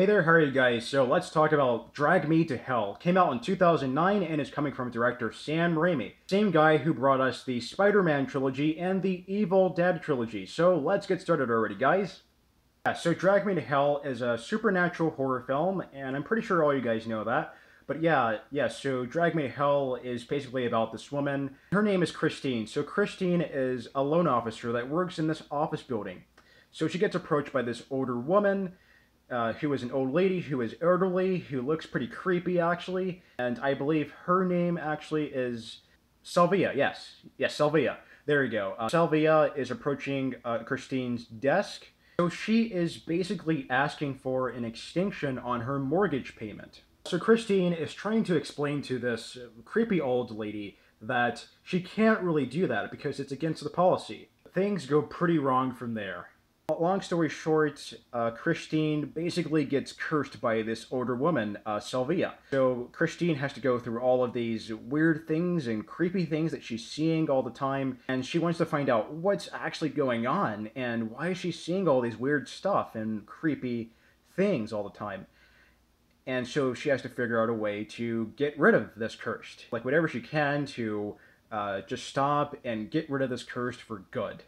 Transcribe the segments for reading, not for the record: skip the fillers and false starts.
Hey there, how are you guys? So let's talk about Drag Me to Hell. Came out in 2009 and is coming from director Sam Raimi. Same guy who brought us the Spider-Man trilogy and the Evil Dead trilogy. So let's get started already, guys. Yeah, so Drag Me to Hell is a supernatural horror film, and I'm pretty sure all you guys know that. But yeah, so Drag Me to Hell is basically about this woman. Her name is Christine. So Christine is a loan officer that works in this office building. So she gets approached by this older woman who is an old lady who is elderly, who looks pretty creepy actually, and I believe her name actually is Salvia. Yes, Salvia. There you go. Salvia is approaching Christine's desk. So she is basically asking for an extension on her mortgage payment. So Christine is trying to explain to this creepy old lady that she can't really do that because it's against the policy. Things go pretty wrong from there. Long story short, Christine basically gets cursed by this older woman, Salvia. So Christine has to go through all of these weird things and creepy things that she's seeing all the time, and she wants to find out what's actually going on and why is she seeing all these weird stuff and creepy things all the time. And so she has to figure out a way to get rid of this curse, like whatever she can to just stop and get rid of this curse for good.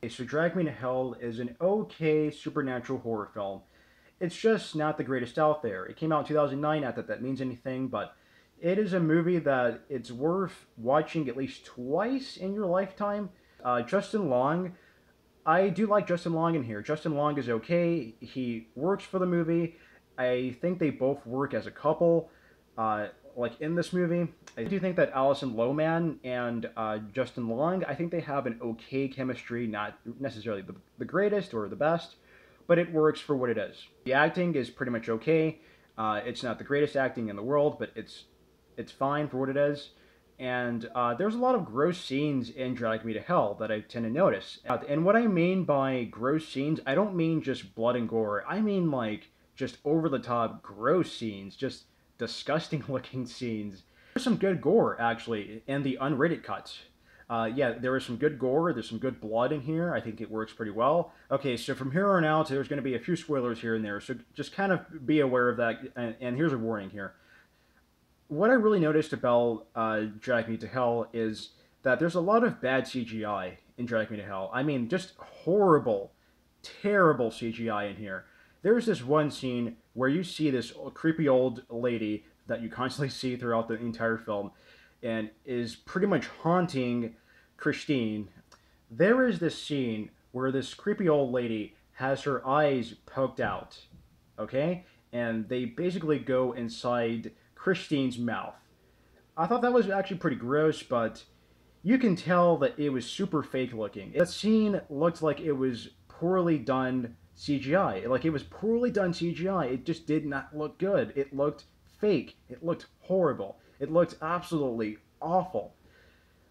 So Drag Me to Hell is an okay supernatural horror film. It's just not the greatest out there. It came out in 2009, not that that means anything, but it is a movie that it's worth watching at least twice in your lifetime. Justin Long, I do like Justin Long in here. Justin Long is okay. He works for the movie. I think they both work as a couple. Like in this movie, I do think that Alison Lohman and Justin Long, I think they have an okay chemistry, not necessarily the greatest or the best, but it works for what it is. The acting is pretty much okay. It's not the greatest acting in the world, but it's fine for what it is. And there's a lot of gross scenes in Drag Me to Hell that I tend to notice. And what I mean by gross scenes, I don't mean just blood and gore. I mean like just over-the-top gross scenes, just disgusting looking scenes. There's some good gore actually in the unrated cuts. Yeah, there is some good gore, there's some good blood in here. I think it works pretty well. Okay, so from here on out, there's going to be a few spoilers here and there, so just kind of be aware of that, and here's a warning here. What I really noticed about Drag Me to Hell is that there's a lot of bad CGI in Drag Me to Hell. I mean, just horrible, terrible CGI in here. There's this one scene where you see this creepy old lady that you constantly see throughout the entire film and is pretty much haunting Christine. There is this scene where this creepy old lady has her eyes poked out, okay? And they basically go inside Christine's mouth. I thought that was actually pretty gross, but you can tell that it was super fake looking. That scene looked like it was poorly done CGI. Like, it was poorly done CGI. It just did not look good. It looked fake. It looked horrible. It looked absolutely awful.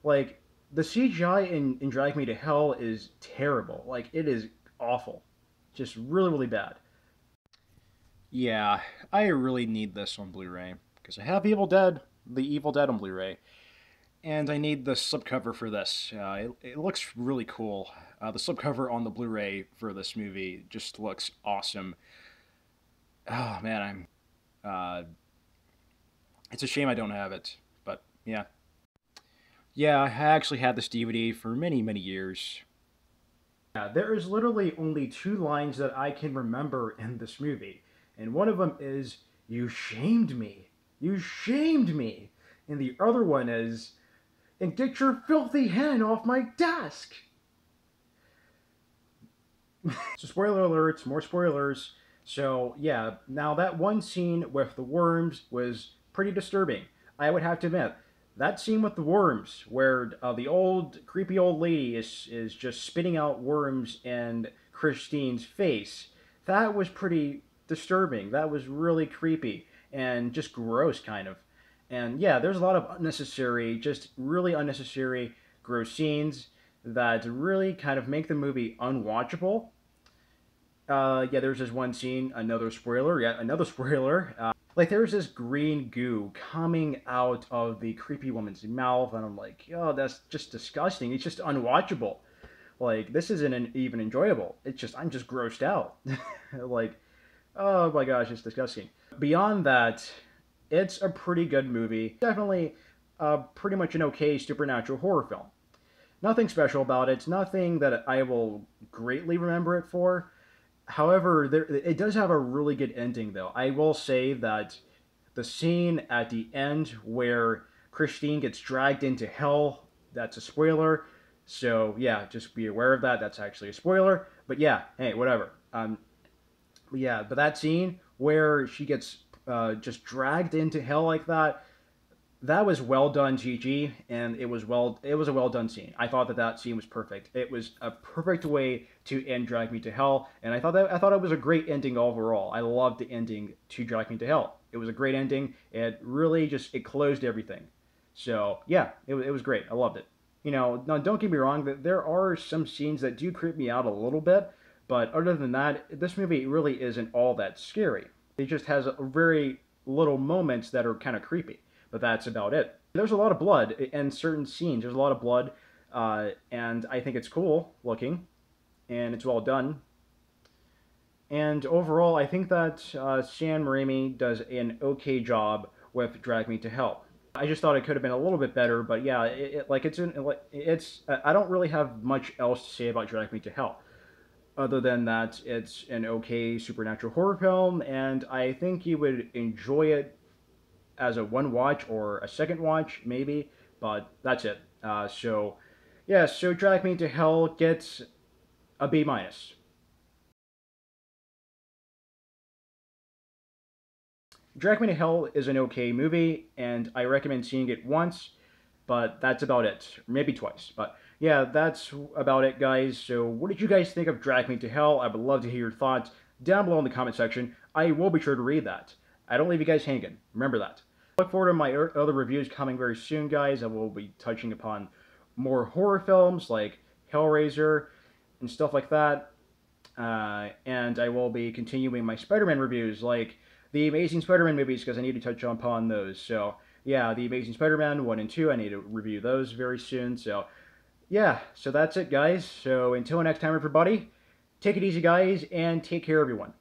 Like, the CGI in Drag Me to Hell is terrible. Like, it is awful. Just really, really bad. Yeah, I really need this on Blu-ray, because I have the Evil Dead on Blu-ray, and I need the slipcover for this. It looks really cool. The slipcover on the Blu-ray for this movie just looks awesome. Oh man, it's a shame I don't have it, but yeah. Yeah, I actually had this DVD for many, many years. Yeah, there is literally only two lines that I can remember in this movie, and one of them is, "You shamed me. You shamed me." And the other one is, "And get your filthy hand off my desk." So spoiler alerts, more spoilers. So yeah, now that one scene with the worms was pretty disturbing. I would have to admit, that scene with the worms, where the old, creepy old lady is just spitting out worms in Christine's face, that was pretty disturbing. That was really creepy and just gross, kind of. And yeah, there's a lot of unnecessary, just really unnecessary gross scenes that really kind of make the movie unwatchable. Yeah, there's this one scene, another spoiler, yeah, another spoiler. Like, there's this green goo coming out of the creepy woman's mouth, and I'm like, oh, that's just disgusting. It's just unwatchable. Like, this isn't even enjoyable. It's just, I'm just grossed out. Like, Oh my gosh, it's disgusting. Beyond that, it's a pretty good movie. Definitely pretty much an okay supernatural horror film. Nothing special about it. Nothing that I will greatly remember it for. However, it does have a really good ending, though. I will say that the scene at the end where Christine gets dragged into hell, that's a spoiler. So, yeah, just be aware of that. That's actually a spoiler. But yeah, hey, whatever. Yeah, but that scene where she gets just dragged into hell like that, that was well done, GG, and it was a well done scene. I thought that that scene was perfect. It was a perfect way to end Drag Me to Hell, and I thought it was a great ending overall. I loved the ending to Drag Me to Hell. It was a great ending. It really just it closed everything. So yeah, it was great. I loved it. You know, now don't get me wrong. That there are some scenes that do creep me out a little bit, but other than that, this movie really isn't all that scary. It just has a very little moments that are kind of creepy, but that's about it. There's a lot of blood in certain scenes. There's a lot of blood, and I think it's cool looking, and it's well done. And overall, I think that Sam Raimi does an okay job with Drag Me to Hell. I just thought it could have been a little bit better, but yeah, like it's I don't really have much else to say about Drag Me to Hell, other than that it's an okay supernatural horror film, and I think you would enjoy it as a one watch or a second watch, maybe, but that's it. Yeah, so Drag Me to Hell gets a B minus. Drag Me to Hell is an okay movie, and I recommend seeing it once, but that's about it. Maybe twice. But yeah, that's about it, guys. So, what did you guys think of Drag Me to Hell? I would love to hear your thoughts down below in the comment section. I will be sure to read that. I don't leave you guys hanging. Remember that. Look forward to my other reviews coming very soon, guys. I will be touching upon more horror films like Hellraiser and stuff like that. And I will be continuing my Spider-Man reviews, like the Amazing Spider-Man movies, because I need to touch upon those. So, yeah, the Amazing Spider-Man 1 and 2, I need to review those very soon. So, yeah, so that's it, guys. So, until next time, everybody, take it easy, guys, and take care, everyone.